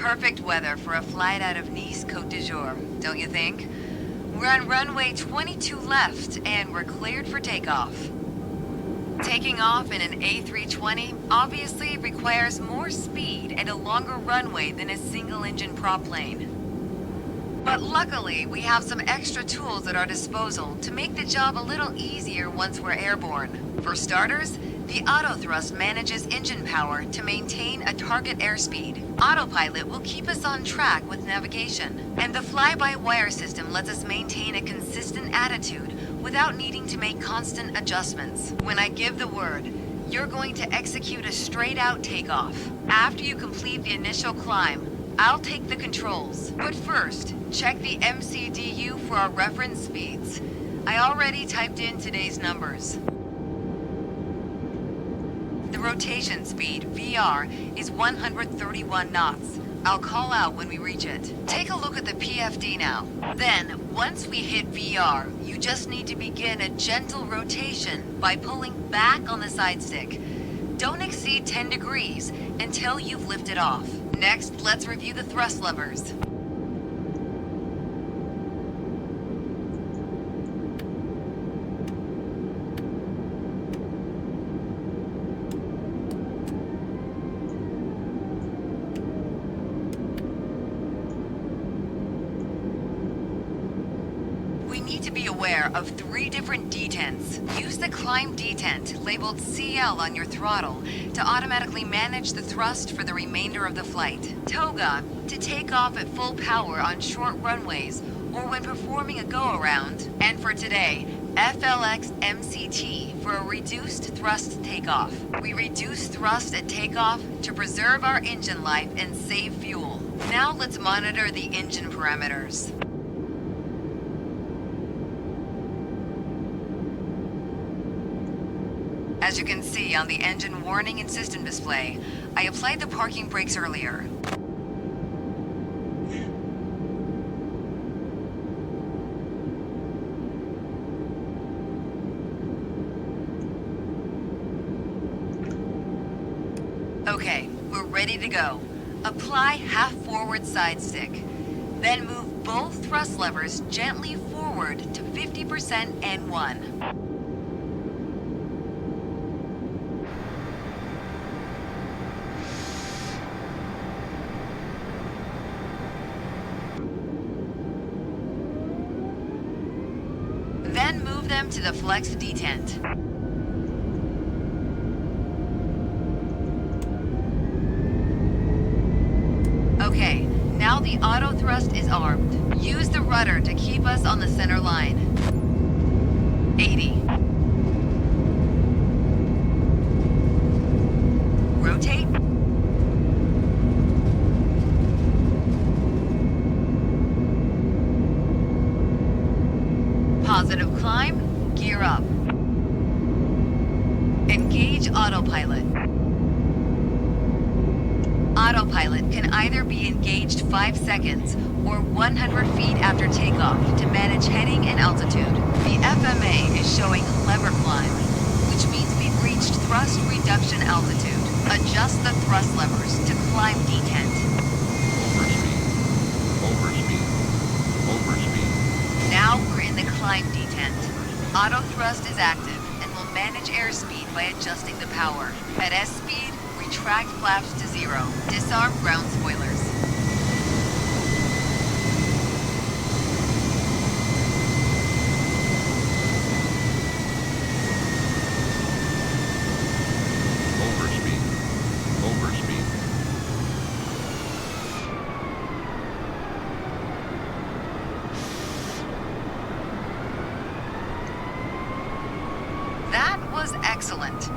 Perfect weather for a flight out of Nice Côte d'Azur, don't you think? We're on runway 22 left, and we're cleared for takeoff. Taking off in an A320 obviously requires more speed and a longer runway than a single-engine prop plane. But luckily, we have some extra tools at our disposal to make the job a little easier once we're airborne. For starters, the autothrust manages engine power to maintain a target airspeed. Autopilot will keep us on track with navigation. And the fly-by-wire system lets us maintain a consistent attitude without needing to make constant adjustments. When I give the word, you're going to execute a straight-out takeoff. After you complete the initial climb, I'll take the controls. But first, check the MCDU for our reference speeds. I already typed in today's numbers. The rotation speed, VR, is 131 knots. I'll call out when we reach it. Take a look at the PFD now. Then, once we hit VR, you just need to begin a gentle rotation by pulling back on the side stick. Don't exceed 10 degrees until you've lifted off. Next, let's review the thrust levers. Of 3 different detents. Use the climb detent, labeled CL on your throttle, to automatically manage the thrust for the remainder of the flight. TOGA, to take off at full power on short runways or when performing a go-around. And for today, FLX MCT for a reduced thrust takeoff. We reduce thrust at takeoff to preserve our engine life and save fuel. Now let's monitor the engine parameters. As you can see on the engine warning and system display, I applied the parking brakes earlier. Okay, we're ready to go. Apply half forward side stick. Then move both thrust levers gently forward to 50% N1. Then move them to the flex detent. Okay, now the auto thrust is armed. Use the rudder to keep us on the center line. 80. Rotate. Positive climb, gear up. Engage autopilot. Autopilot can either be engaged 5 seconds or 100 feet after takeoff to manage heading and altitude. The FMA is showing lever climb, which means we've reached thrust reduction altitude. Adjust the thrust levers to climb detent. Overspeed. Now we're in the climb detent. Auto thrust is active and will manage airspeed by adjusting the power. At S speed, retract flaps to 0. Disarm ground spoilers. Overspeed. That was excellent.